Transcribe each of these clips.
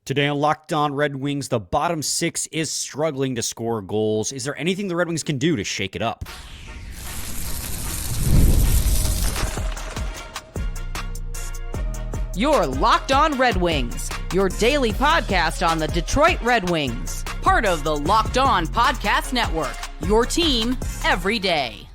Today on Locked On Red Wings, the bottom six is struggling to score goals. Is there anything the Red Wings can do to shake it up? You're Locked On Red Wings, your daily podcast on the Detroit Red Wings. Part of the Locked On Podcast Network, your team every day.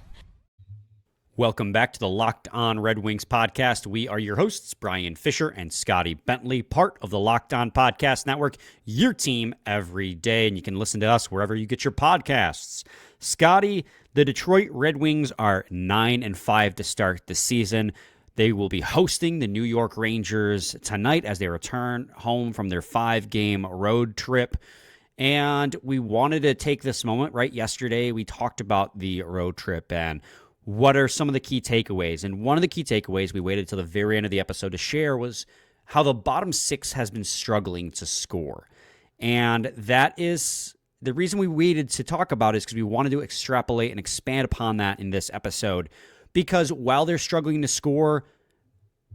Welcome back to the Locked On Red Wings podcast. We are your hosts, Brian Fisher and Scotty Bentley, part of the Locked On Podcast Network, your team every day. And you can listen to us wherever you get your podcasts. Scotty, the Detroit Red Wings are 9-5 to start the season. They will be hosting the New York Rangers tonight as they return home from their 5-game road trip. And we wanted to take this moment. Right yesterday, we talked about the road trip and what are some of the key takeaways. And one of the key takeaways we waited till the very end of the episode to share was how the bottom six has been struggling to score. And that is the reason we waited to talk about it, is because we wanted to extrapolate and expand upon that in this episode. Because while they're struggling to score,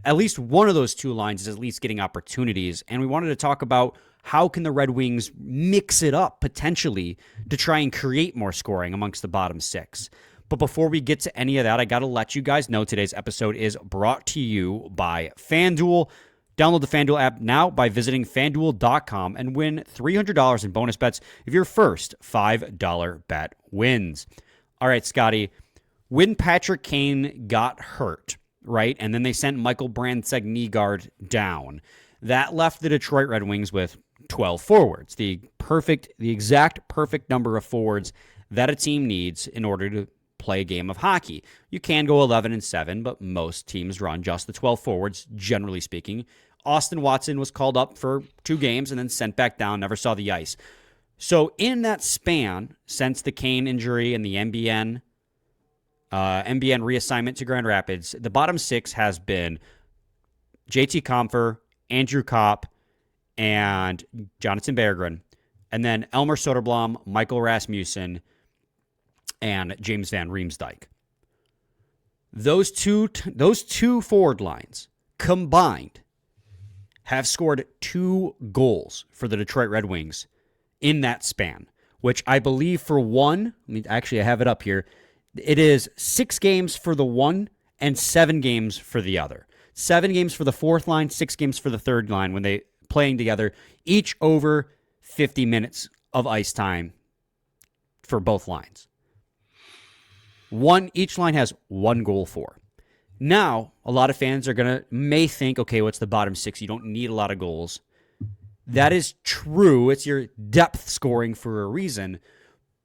at least one of those two lines is at least getting opportunities. And we wanted to talk about how can the Red Wings mix it up potentially to try and create more scoring amongst the bottom six. But before we get to any of that, I got to let you guys know today's episode is brought to you by FanDuel. Download the FanDuel app now by visiting FanDuel.com and win $300 in bonus bets if your first $5 bet wins. All right, Scotty, when Patrick Kane got hurt, right, and then they sent Michael brandsegg-nygard down, that left the Detroit Red Wings with 12 forwards, the exact perfect number of forwards that a team needs in order to play a game of hockey. You can go 11-7, but most teams run just the 12 forwards, generally speaking. Austin Watson was called up for 2 games and then sent back down, never saw the ice. So in that span, since the Kane injury and the NBN reassignment to Grand Rapids, the bottom six has been JT Compher, Andrew Kopp, and Jonathan Berggren, and then Elmer Soderblom, Michael Rasmussen, and James Van Riemsdyk. Those two forward lines combined have scored 2 goals for the Detroit Red Wings in that span, which I believe for one, I have it up here, it is 6 games for the one and 7 games for the other. 7 games for the fourth line, 6 games for the third line when they playing together, each over 50 minutes of ice time for both lines. Each line has 1 goal for. Now, a lot of fans may think, okay, what's the bottom six? You don't need a lot of goals. That is true. It's your depth scoring for a reason.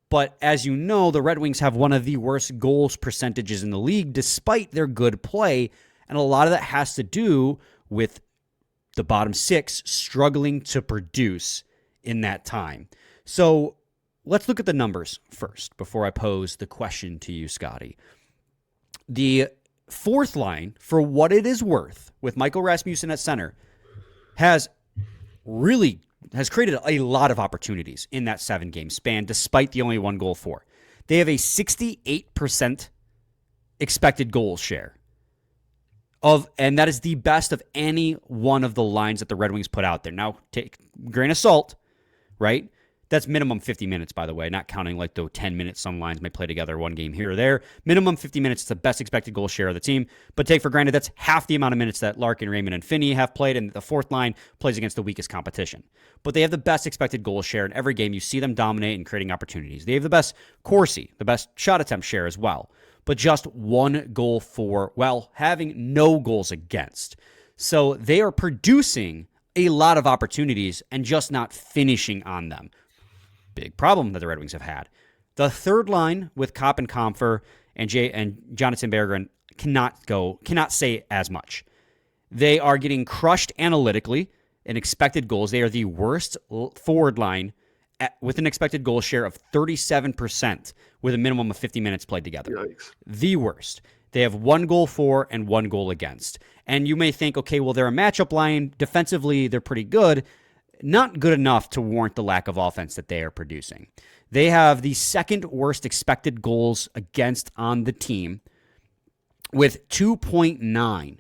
But as you know, the Red Wings have one of the worst goals percentages in the league despite their good play. And a lot of that has to do with the bottom six struggling to produce in that time. So let's look at the numbers first before I pose the question to you, Scotty. The fourth line, for what it is worth, with Michael Rasmussen at center, has created a lot of opportunities in that 7-game span, despite the only 1 goal for. They have a 68% expected goals share. And that is the best of any one of the lines that the Red Wings put out there. Now, take a grain of salt, right? That's minimum 50 minutes, by the way, not counting like the 10 minutes some lines may play together, 1 game here or there. Minimum 50 minutes is the best expected goal share of the team. But take for granted that's half the amount of minutes that Larkin, Raymond, and Finney have played, and the fourth line plays against the weakest competition. But they have the best expected goal share in every game. You see them dominate and creating opportunities. They have the best Corsi, the best shot attempt share as well. But just 1 goal for, having no goals against. So they are producing a lot of opportunities and just not finishing on them. Big problem that the Red Wings have had. The third line with Kopp and Compher and Jonathan Berggren cannot say as much. They are getting crushed analytically in expected goals. They are the worst forward line with an expected goal share of 37% with a minimum of 50 minutes played together. Yikes. The worst. They have 1 goal for and 1 goal against. And you may think, okay, well, they're a matchup line. Defensively, they're pretty good. Not good enough to warrant the lack of offense that they are producing. They have the second worst expected goals against on the team with 2.9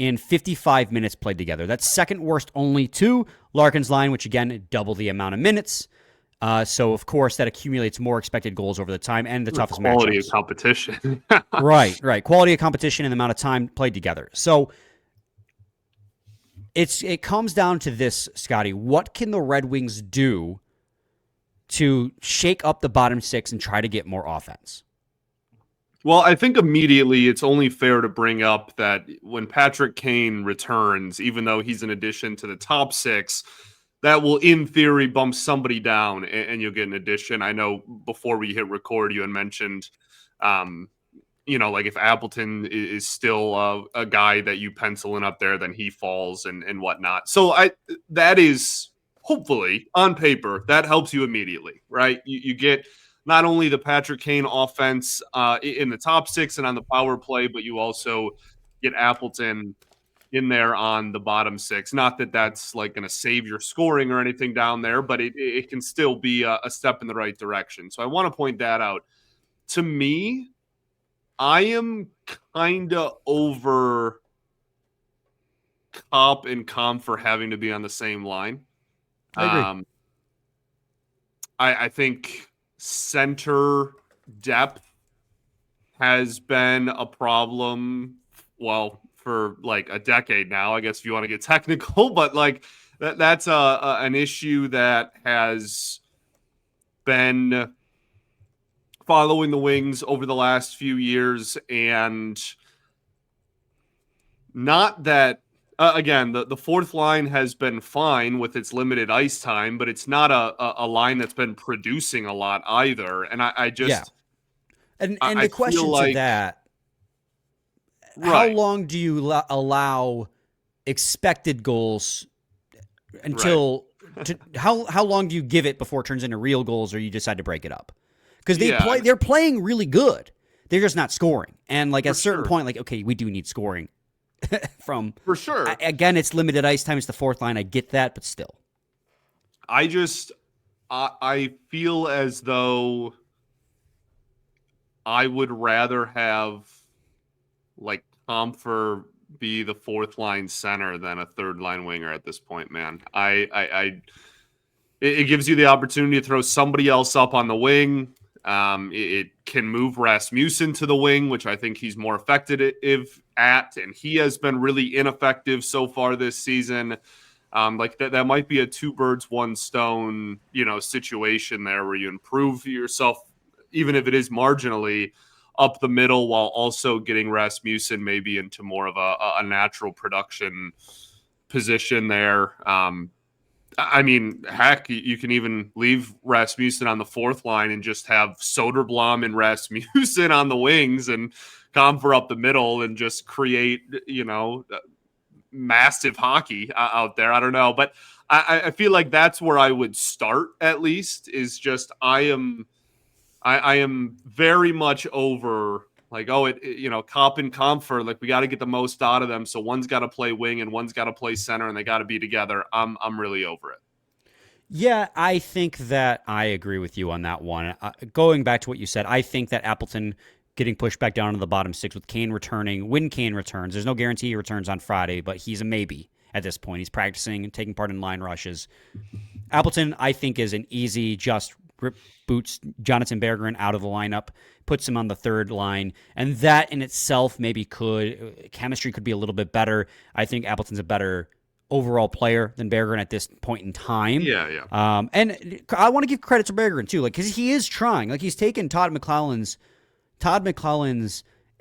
in 55 minutes played together. That's second worst only to Larkin's line, which again, double the amount of minutes. So, of course, that accumulates more expected goals over the time and the toughest matchups. Quality of competition. Right. Quality of competition and the amount of time played together. So, it comes down to this, Scotty. What can the Red Wings do to shake up the bottom six and try to get more offense? Well, I think immediately it's only fair to bring up that when Patrick Kane returns, even though he's an addition to the top six, that will, in theory, bump somebody down and you'll get an addition. I know before we hit record, you had mentioned, like if Appleton is still a guy that you pencil in up there, then he falls and whatnot. So that is hopefully on paper, that helps you immediately, right? You get not only the Patrick Kane offense in the top six and on the power play, but you also get Appleton in there on the bottom six. Not that that's like going to save your scoring or anything down there, but it can still be a step in the right direction. So I want to point that out. To me, I am kind of over Cop and Com for having to be on the same line. I agree. I think center depth has been a problem, for like a decade now, I guess, if you want to get technical, but like that's an issue that has been following the Wings over the last few years. And not that, again, the fourth line has been fine with its limited ice time, but it's not a line that's been producing a lot either. And I just... Yeah. And the question to that, how long do you allow expected goals until how long do you give it before it turns into real goals, or you decide to break it up? Because they're playing really good. They're just not scoring. And like at a certain point, like, okay, we do need scoring from, for sure. Again, it's limited ice time. It's the fourth line. I get that, but still. I feel as though I would rather have like Comfer be the fourth line center than a third line winger at this point, man. It gives you the opportunity to throw somebody else up on the wing. It can move Rasmussen to the wing, which I think he's more effective at, and he has been really ineffective so far this season. Like that might be a two birds, one stone, situation there where you improve yourself, even if it is marginally, up the middle, while also getting Rasmussen maybe into more of a natural production position there. I mean, heck, you can even leave Rasmussen on the fourth line and just have Soderblom and Rasmussen on the wings and Comfer up the middle and just create, massive hockey out there. I don't know. But I feel like that's where I would start, at least, is just I am very much over like, Cop and Comfer, like we got to get the most out of them. So one's got to play wing and one's got to play center and they got to be together. I'm really over it. Yeah, I think that I agree with you on that one. Going back to what you said, I think that Appleton getting pushed back down to the bottom six with Kane returning, when Kane returns, there's no guarantee he returns on Friday, but he's a maybe at this point. He's practicing and taking part in line rushes. Appleton, I think, is an easy, just boots Jonathan Bergeron out of the lineup, puts him on the third line, and that in itself maybe chemistry could be a little bit better. I think Appleton's a better overall player than Bergeron at this point in time. Yeah. And I want to give credit to Bergeron too, like, because he is trying. Like, he's taken Todd McClellan's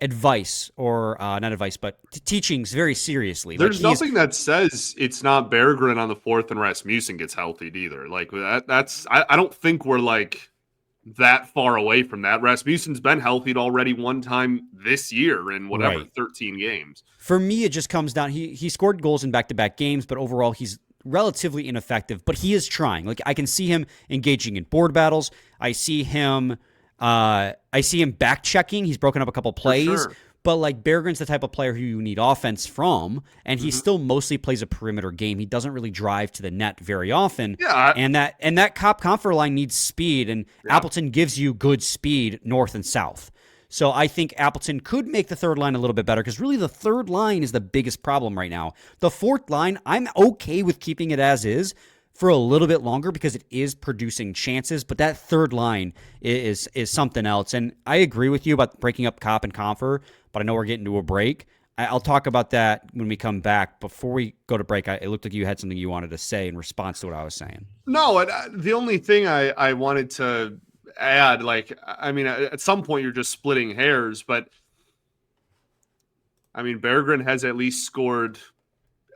advice, or not advice, but teachings very seriously. There's nothing that says it's not Bergeron on the fourth and Rasmussen gets healthy either. Like that's I don't think we're like that far away from that. Rasmussen's been healthy already one time this year in 13 games. For me, it just comes down. He scored goals in back-to-back games, but overall he's relatively ineffective. But he is trying. Like, I can see him engaging in board battles. I see him back checking. He's broken up a couple plays. Sure. But like, Bergeron's the type of player who you need offense from, and he still mostly plays a perimeter game. He doesn't really drive to the net very often. Yeah, and that Comfer line needs speed, and Appleton gives you good speed north and south. So I think Appleton could make the third line a little bit better because really the third line is the biggest problem right now. The fourth line, I'm okay with keeping it as is for a little bit longer because it is producing chances, but that third line is something else. And I agree with you about breaking up Cop and Confer, but I know we're getting to a break. I'll talk about that when we come back. Before we go to break, it looked like you had something you wanted to say in response to what I was saying. No, the only thing I wanted to add, at some point you're just splitting hairs, but I mean, Berggren has at least scored,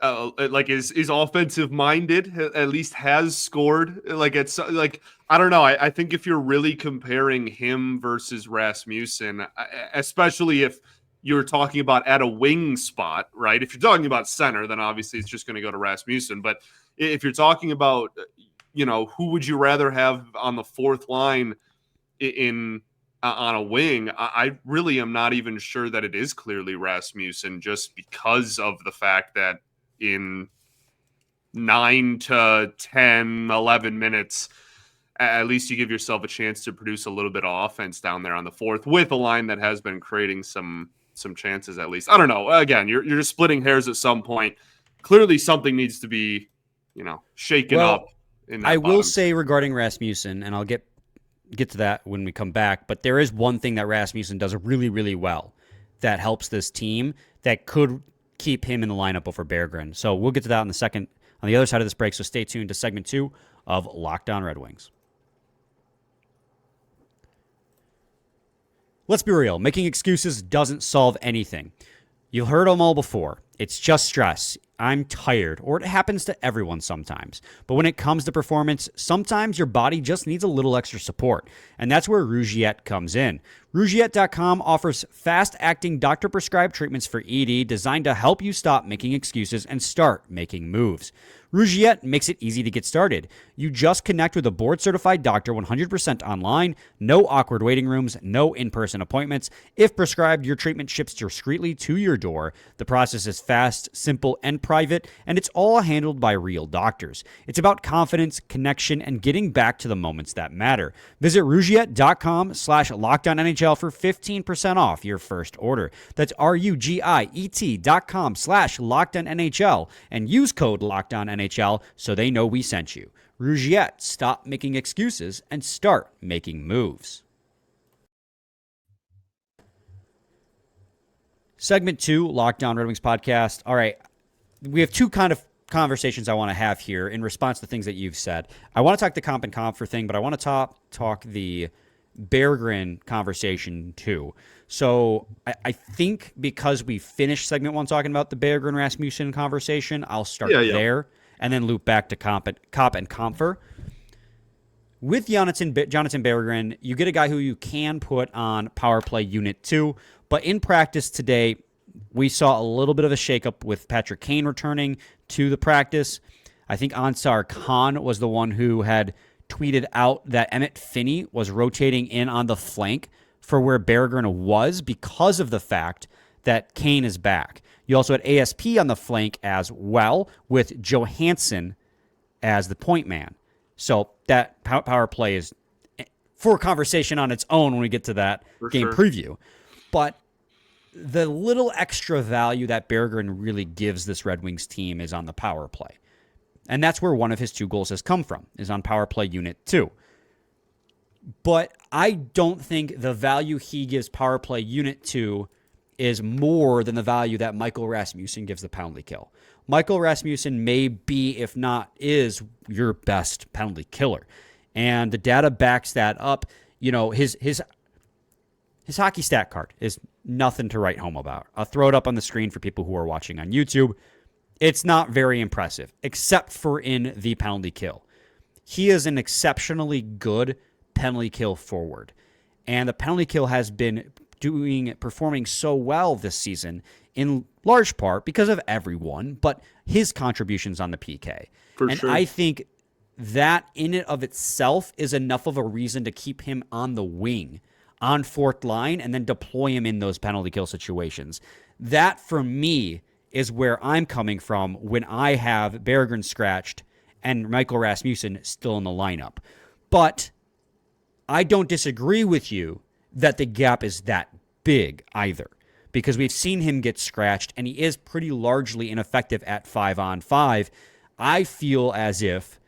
is offensive minded, at least has scored. I don't know. I think if you're really comparing him versus Rasmussen, especially if you're talking about at a wing spot, right? If you're talking about center, then obviously it's just going to go to Rasmussen. But if you're talking about, who would you rather have on the fourth line on a wing, I really am not even sure that it is clearly Rasmussen, just because of the fact that in 9 to 10, 11 minutes, at least you give yourself a chance to produce a little bit of offense down there on the fourth with a line that has been creating some chances at least. I don't know. Again, you're just splitting hairs at some point. Clearly something needs to be, shaken up. I will say regarding Rasmussen, and I'll get to that when we come back, but there is one thing that Rasmussen does really, really well that helps this team that could keep him in the lineup over Berggren. So we'll get to that in a second on the other side of this break, so stay tuned to segment 2 of Locked On Red Wings. Let's be real. Making excuses doesn't solve anything. You've heard them all before. It's just stress. I'm tired, or it happens to everyone sometimes. But when it comes to performance, sometimes your body just needs a little extra support. And that's where Rougiette comes in. Rougiette.com offers fast-acting doctor-prescribed treatments for ED designed to help you stop making excuses and start making moves. Rougiette makes it easy to get started. You just connect with a board-certified doctor 100% online, no awkward waiting rooms, no in-person appointments. If prescribed, your treatment ships discreetly to your door. The process is fast, simple, and private, and it's all handled by real doctors. It's about confidence, connection, and getting back to the moments that matter. Visit Rougiette.com/LockedOnNHL for 15% off your first order. That's RUGIET.com/LockedOnNHL and use code LockedOnNHL so they know we sent you. Rougiette, stop making excuses and start making moves. Segment 2, Locked On Red Wings podcast. All right, we have two kind of conversations I want to have here in response to things that you've said. I want to talk the comp and Confer thing, but I want to talk the Berggren conversation too. So I think because we finished segment 1 talking about the Berggren Rasmussen conversation, I'll start there and then loop back to Cop and Confer. With Jonathan Berggren, you get a guy who you can put on power play unit 2, but in practice today, we saw a little bit of a shakeup with Patrick Kane returning to the practice. I think Ansar Khan was the one who had tweeted out that Emmett Finney was rotating in on the flank for where Berggren was because of the fact that Kane is back. You also had ASP on the flank as well, with Johansson as the point man. So that power play is for conversation on its own when we get to that game preview. But the little extra value that Berggren really gives this Red Wings team is on the power play. And that's where one of his 2 goals has come from, is on power play unit 2. But I don't think the value he gives power play unit 2 is more than the value that Michael Rasmussen gives the penalty kill. Michael Rasmussen may be, if not is, your best penalty killer. And the data backs that up. You know, his hockey stat card is nothing to write home about. I'll throw it up on the screen for people who are watching on YouTube. It's not very impressive, except for in the penalty kill. He is an exceptionally good penalty kill forward. And the penalty kill has been performing so well this season, in large part because of everyone, but his contributions on the PK. I think that in and of itself is enough of a reason to keep him on the wing, on fourth line, and then deploy him in those penalty kill situations. That, for me, is where I'm coming from when I have Berggren scratched and Michael Rasmussen still in the lineup. But I don't disagree with you that the gap is that big either, because we've seen him get scratched, and he is pretty largely ineffective at 5-on-5. I feel as if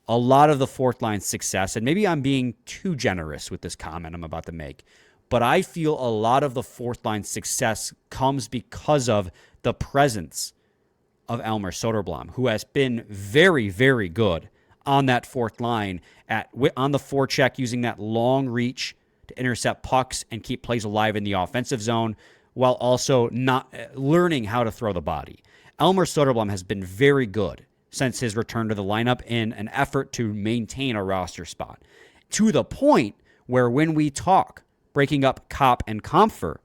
a lot of the fourth line success, and maybe I'm being too generous with this comment I'm about to make, but I feel a lot of the fourth line success comes because of the presence of Elmer Soderblom, who has been very, very good on that fourth line on the forecheck, using that long reach to intercept pucks and keep plays alive in the offensive zone, while also not learning how to throw the body. Elmer Soderblom has been very good since his return to the lineup in an effort to maintain a roster spot, to the point where when we talk breaking up Kopp and Comfer,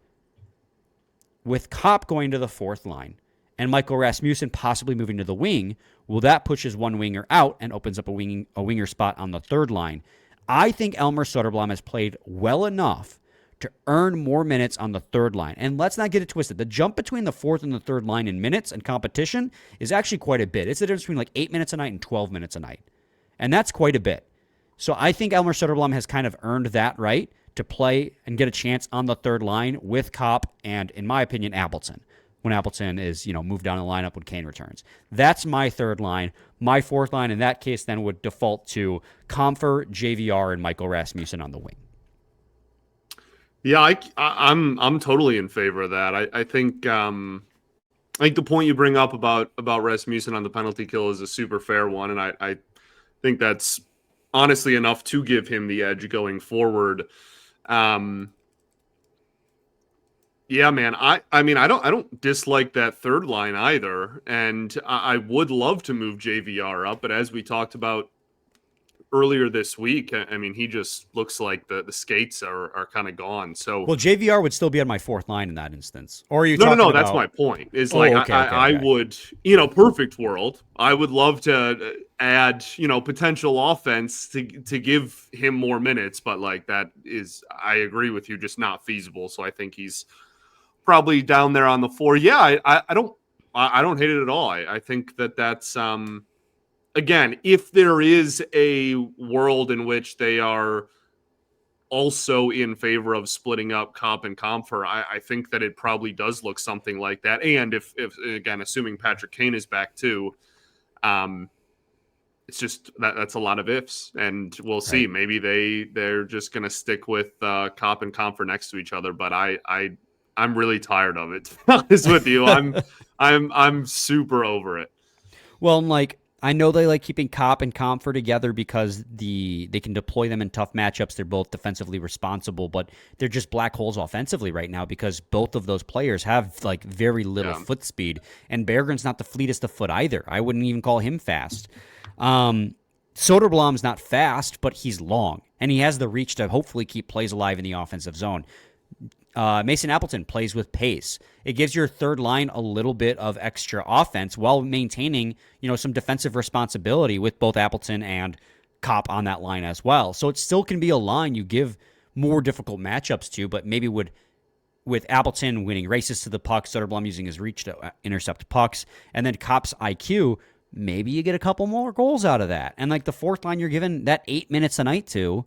with Kopp going to the fourth line and Michael Rasmussen possibly moving to the wing, well, that pushes one winger out and opens up a winger spot on the third line. I think Elmer Soderblom has played well enough to earn more minutes on the third line. And let's not get it twisted. The jump between the fourth and the third line in minutes and competition is actually quite a bit. It's the difference between like 8 minutes a night and 12 minutes a night. And that's quite a bit. So I think Elmer Soderblom has kind of earned that right to play and get a chance on the third line with Kopp and, in my opinion, Appleton, when Appleton is, moved down the lineup when Kane returns. That's my third line. My fourth line in that case then would default to Comfer, JVR, and Michael Rasmussen on the wing. Yeah, I'm totally in favor of that. I think the point you bring up about Rasmussen on the penalty kill is a super fair one, and I think that's honestly enough to give him the edge going forward. Yeah, man. I don't dislike that third line either, and I would love to move JVR up, but as we talked about earlier this week, he just looks like the skates are kind of gone. So, well, JVR would still be on my fourth line in that instance. Or are you? No. That's my point. Is I would, perfect world, I would love to add, potential offense to give him more minutes, but like that is, I agree with you, just not feasible. So I think he's probably down there on the floor. Yeah, I don't hate it at all. I think that's again, if there is a world in which they are also in favor of splitting up Kopp and Comfer, I think that it probably does look something like that. And if again, assuming Patrick Kane is back too, it's just that's a lot of ifs, and we'll see. Right. Maybe they're just going to stick with Kopp and Comfer next to each other. But I'm really tired of it. To be honest with you, I'm super over it. Well, I know they like keeping Kopp and Comfer together because they can deploy them in tough matchups. They're both defensively responsible, but they're just black holes offensively right now because both of those players have very little foot speed, and Berggren's not the fleetest of foot either. I wouldn't even call him fast. Soderblom's not fast, but he's long, and he has the reach to hopefully keep plays alive in the offensive zone. Mason Appleton plays with pace. It gives your third line a little bit of extra offense while maintaining, some defensive responsibility with both Appleton and Kopp on that line as well. So it still can be a line you give more difficult matchups to, but maybe with Appleton winning races to the puck, Soderblom using his reach to intercept pucks, and then Kopp's IQ, maybe you get a couple more goals out of that. And the fourth line you're given that 8 minutes a night to,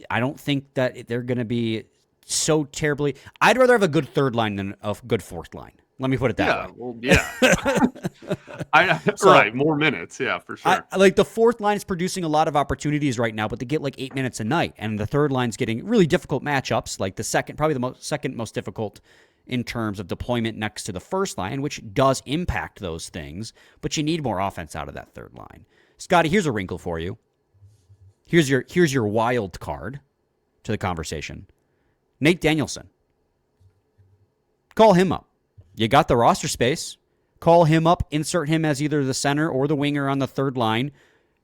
I don't think that they're going to be so terribly. I'd rather have a good third line than a good fourth line. Let me put it that way. Well, yeah. Right, more minutes, yeah, for sure. The fourth line is producing a lot of opportunities right now, but they get 8 minutes a night, and the third line's getting really difficult matchups, probably the second most difficult in terms of deployment next to the first line, which does impact those things, but you need more offense out of that third line. Scotty, here's a wrinkle for you. Here's your wild card to the conversation. Nate Danielson. Call him up. You got the roster space. Call him up, insert him as either the center or the winger on the third line.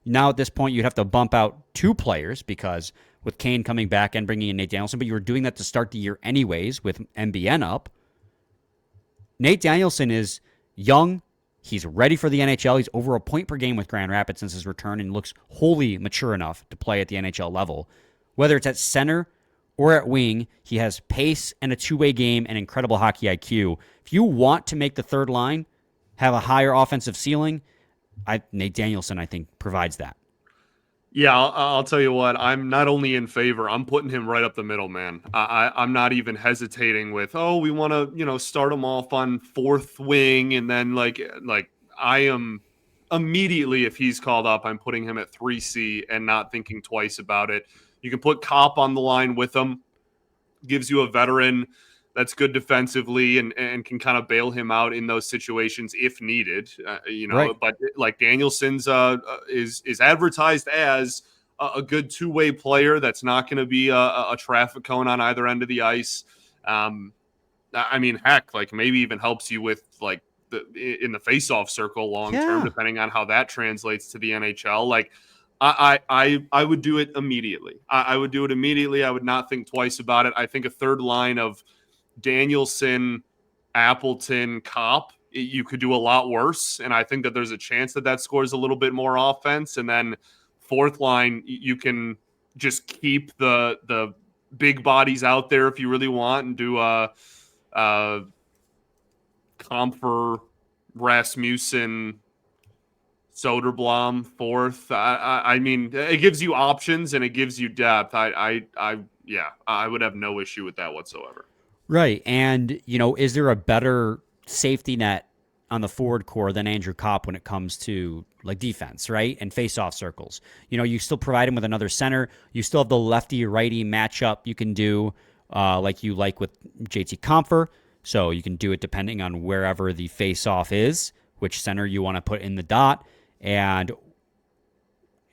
Now at this point, you'd have to bump out two players because with Kane coming back and bringing in Nate Danielson, but you were doing that to start the year anyways with MBN up. Nate Danielson is young. He's ready for the NHL. He's over a point per game with Grand Rapids since his return and looks wholly mature enough to play at the NHL level. Whether it's at center or at wing, he has pace and a two-way game and incredible hockey IQ. If you want to make the third line have a higher offensive ceiling, Nate Danielson, I think, provides that. Yeah, I'll tell you what. I'm not only in favor. I'm putting him right up the middle, man. I'm not even hesitating with. Oh, we want to, start him off on fourth wing, and then like I am immediately if he's called up, I'm putting him at 3C and not thinking twice about it. You can put Kopp on the line with him. Gives you a veteran that's good defensively and can kind of bail him out in those situations if needed. Right. But like Danielson's is advertised as a good two-way player that's not going to be a traffic cone on either end of the ice. I mean, heck, like maybe even helps you with like in the face-off circle long term, Yeah. depending on how that translates to the NHL. Like I would do it immediately. I would do it immediately. I would not think twice about it. I think a third line of Danielson, Appleton, Kopp, you could do a lot worse. And I think that there's a chance that scores a little bit more offense. And then fourth line, you can just keep the big bodies out there if you really want and do a Comfer, Rasmussen, Soderblom fourth. I mean, it gives you options and it gives you depth. I would have no issue with that whatsoever. Right. And, is there a better safety net on the forward core than Andrew Kopp when it comes to like defense, right? And face-off circles. You still provide him with another center. You still have the lefty-righty matchup you can do like you like with JT Compher. So you can do it depending on wherever the face-off is, which center you want to put in the dot. And,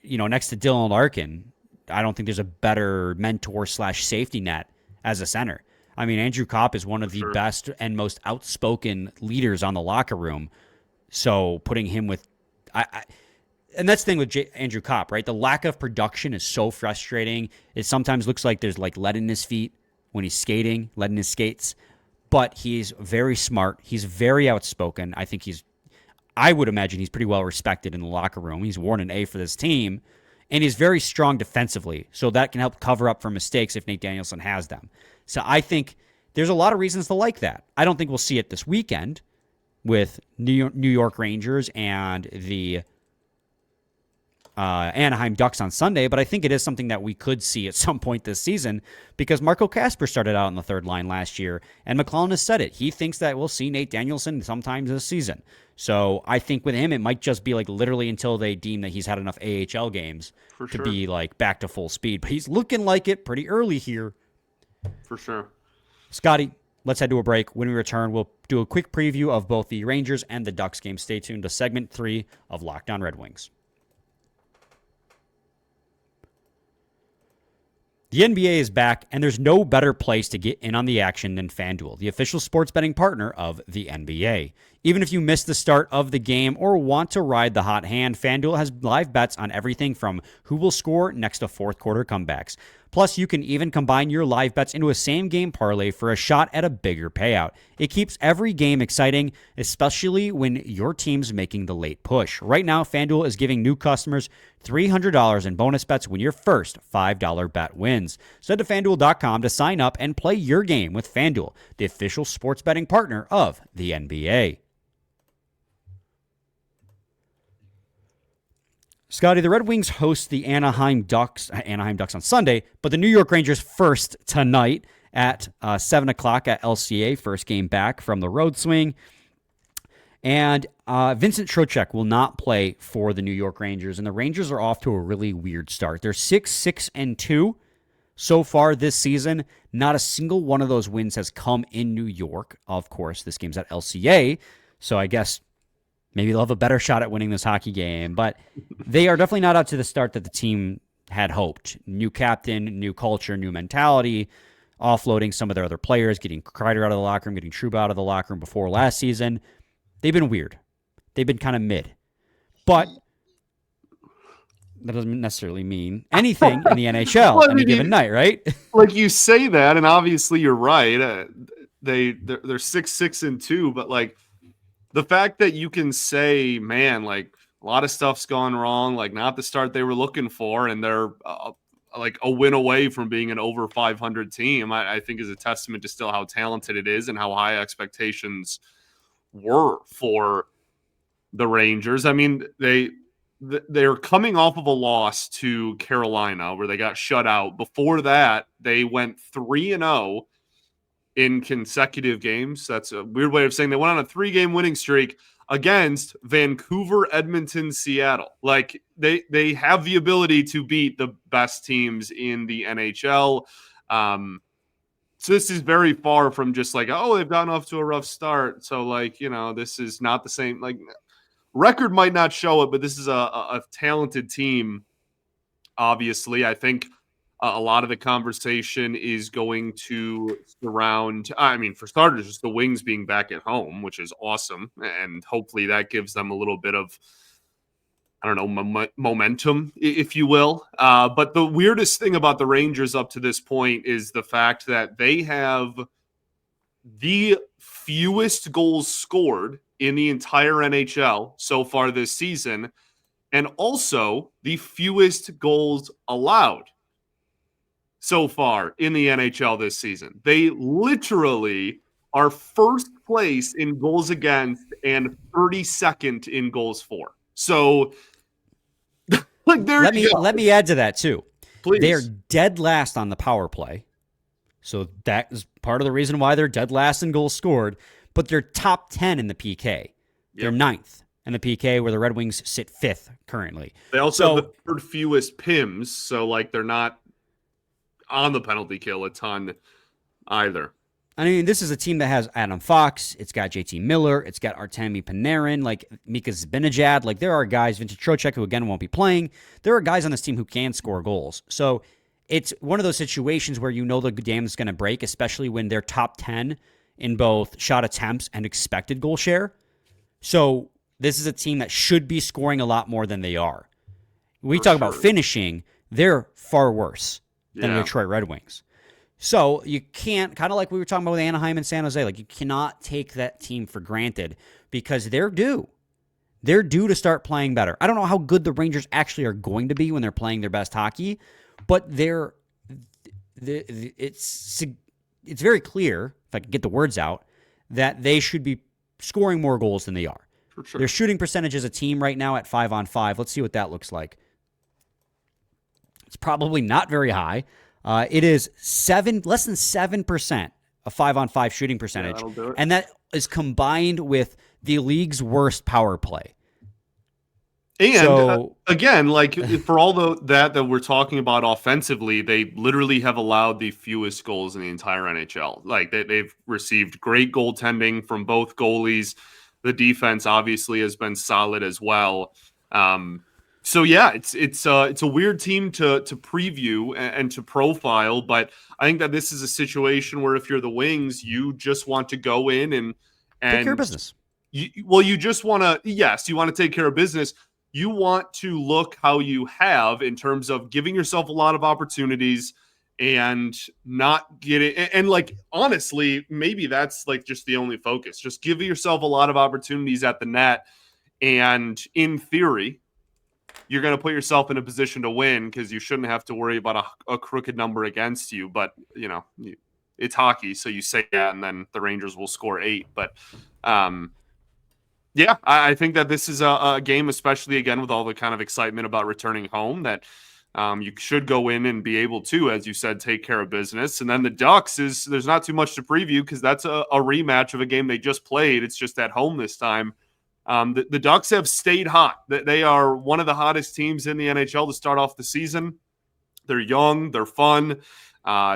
next to Dylan Larkin, I don't think there's a better mentor/safety net as a center. I mean, Andrew Kopp is one of the best and most outspoken leaders on the locker room. So putting him with, and that's the thing with Andrew Kopp, right? The lack of production is so frustrating. It sometimes looks like there's like lead in his feet when he's skating, lead in his skates. But he's very smart. He's very outspoken. I would imagine he's pretty well respected in the locker room. He's worn an A for this team. And he's very strong defensively. So that can help cover up for mistakes if Nate Danielson has them. So I think there's a lot of reasons to like that. I don't think we'll see it this weekend with New York Rangers and the Anaheim Ducks on Sunday, but I think it is something that we could see at some point this season because Marco Kasper started out on the third line last year, and McClellan has said it. He thinks that we'll see Nate Danielson sometimes this season. So I think with him, it might just be like literally until they deem that he's had enough AHL games to be like back to full speed. But he's looking like it pretty early here. For sure. Scotty, let's head to a break. When we return, we'll do a quick preview of both the Rangers and the Ducks game. Stay tuned to segment 3 of Locked On Red Wings. The NBA is back, and there's no better place to get in on the action than FanDuel, the official sports betting partner of the NBA. Even if you missed the start of the game or want to ride the hot hand, FanDuel has live bets on everything from who will score next to fourth quarter comebacks. Plus, you can even combine your live bets into a same-game parlay for a shot at a bigger payout. It keeps every game exciting, especially when your team's making the late push. Right now, FanDuel is giving new customers $300 in bonus bets when your first $5 bet wins. So head to FanDuel.com to sign up and play your game with FanDuel, the official sports betting partner of the NBA. Scotty, the Red Wings host the Anaheim Ducks on Sunday, but the New York Rangers first tonight at 7 o'clock at LCA, first game back from the road swing. And Vincent Trocheck will not play for the New York Rangers, and the Rangers are off to a really weird start. They're 6-6-2 so far this season. Not a single one of those wins has come in New York. Of course, this game's at LCA, so I guess maybe they'll have a better shot at winning this hockey game, but they are definitely not up to the start that the team had hoped. New captain, new culture, new mentality, offloading some of their other players, getting Kreider out of the locker room, getting Trouba out of the locker room before last season. They've been weird. They've been kind of mid. But that doesn't necessarily mean anything in the NHL Well, any given night, right? Like you say that, and obviously you're right. They're 6-6-2, but like the fact that you can say, man, like a lot of stuff's gone wrong, like not the start they were looking for, and they're like a win away from being an over 500 team, I think is a testament to still how talented it is and how high expectations were for the Rangers. I mean, they they're coming off of a loss to Carolina where they got shut out. Before that, they went 3-0 in consecutive games. That's a weird way of saying they went on a 3-game winning streak against Vancouver, Edmonton, Seattle. Like they have the ability to beat the best teams in the NHL. So this is very far from just like, oh, they've gotten off to a rough start. So like, this is not the same, like record might not show it, but this is a talented team. Obviously, I think a lot of the conversation is going to surround, for starters, just the Wings being back at home, which is awesome. And hopefully that gives them a little bit of, I don't know, momentum, if you will. But the weirdest thing about the Rangers up to this point is the fact that they have the fewest goals scored in the entire NHL so far this season, and also the fewest goals allowed so far in the NHL this season. They literally are first place in goals against and 32nd in goals for. So, like, there let me add to that too. Please. They're dead last on the power play, so that is part of the reason why they're dead last in goals scored. But they're top 10 in the PK. They're ninth in the PK, where the Red Wings sit fifth currently. They also have the third fewest PIMs, so like they're not on the penalty kill a ton either. I mean, this is a team that has Adam Fox. It's got JT Miller. It's got Artemi Panarin, like Mika Zibanejad. Like, there are guys, Vintage Trocheck, who again won't be playing. There are guys on this team who can score goals. So it's one of those situations where the dam is going to break, especially when they're top 10 in both shot attempts and expected goal share. So this is a team that should be scoring a lot more than they are. We talk about finishing. They're far worse than the Detroit Red Wings. So you can't, kind of like we were talking about with Anaheim and San Jose, like you cannot take that team for granted because they're due. They're due to start playing better. I don't know how good the Rangers actually are going to be when they're playing their best hockey, but it's very clear, if I can get the words out, that they should be scoring more goals than they are. For sure. Their shooting percentage as a team right now at 5-on-5. Let's see what that looks like. It's probably not very high. It is less than 7% of 5-on-5 shooting percentage, and that is combined with the league's worst power play. And again, like for all that we're talking about offensively, they literally have allowed the fewest goals in the entire NHL. Like they've received great goaltending from both goalies. The defense obviously has been solid as well. So yeah, it's a weird team to preview and to profile, but I think that this is a situation where if you're the Wings, you just want to go in and take care of business. You just want to, yes, you want to take care of business. You want to look how you have in terms of giving yourself a lot of opportunities and not getting, and like, honestly, maybe that's like just the only focus. Just give yourself a lot of opportunities at the net. And in theory, you're going to put yourself in a position to win because you shouldn't have to worry about a crooked number against you. But, it's hockey. So you say that, and then the Rangers will score 8. But, yeah, I think that this is a game, especially again with all the kind of excitement about returning home, that you should go in and be able to, as you said, take care of business. And then the Ducks there's not too much to preview because that's a rematch of a game they just played. It's just at home this time. The Ducks have stayed hot. They are one of the hottest teams in the NHL to start off the season. They're young, they're fun.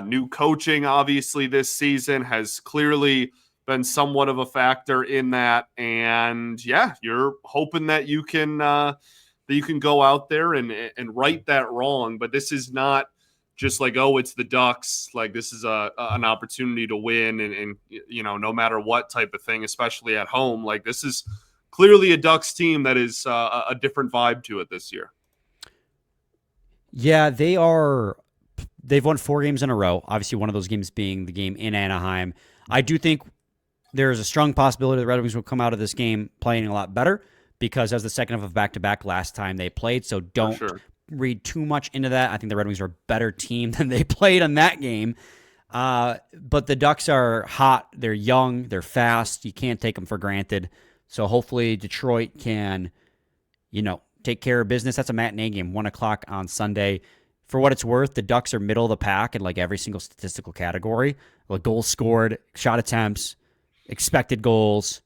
New coaching, obviously, this season has clearly been somewhat of a factor in that. And yeah, you're hoping that you can go out there and right that wrong. But this is not just like, oh, it's the Ducks. Like, this is an opportunity to win and no matter what type of thing, especially at home. Like, this is clearly a Ducks team that is a different vibe to it this year. Yeah, they've won 4 games in a row. Obviously, one of those games being the game in Anaheim. I do think there's a strong possibility the Red Wings will come out of this game playing a lot better because as the second of a back-to-back last time they played. So don't read too much into that. I think the Red Wings are a better team than they played on that game. But the Ducks are hot. They're young. They're fast. You can't take them for granted. So hopefully Detroit can, take care of business. That's a matinee game, 1 o'clock on Sunday. For what it's worth, the Ducks are middle of the pack in like every single statistical category. Like goals scored, shot attempts, expected goals,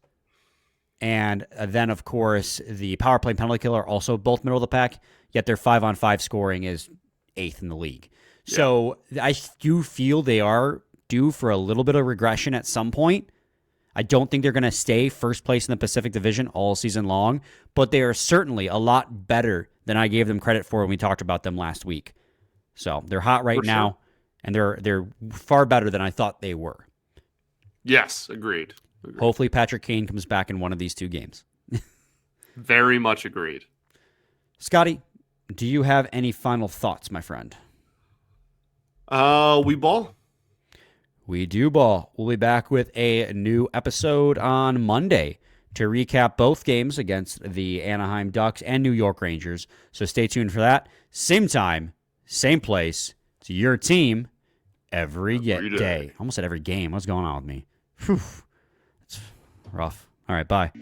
and then, of course, the power play and penalty kill are also both middle of the pack, yet their 5-on-5 scoring is 8th in the league. Yeah. So I do feel they are due for a little bit of regression at some point. I don't think they're going to stay first place in the Pacific Division all season long, but they are certainly a lot better than I gave them credit for when we talked about them last week. So they're hot right now, and they're far better than I thought they were. Yes, agreed. Hopefully Patrick Kane comes back in one of these 2 games. Very much agreed. Scotty, do you have any final thoughts, my friend? We ball. We do ball. We'll be back with a new episode on Monday to recap both games against the Anaheim Ducks and New York Rangers. So stay tuned for that. Same time, same place. It's your team every day. Almost at every game. What's going on with me? Whew. It's rough. All right, bye.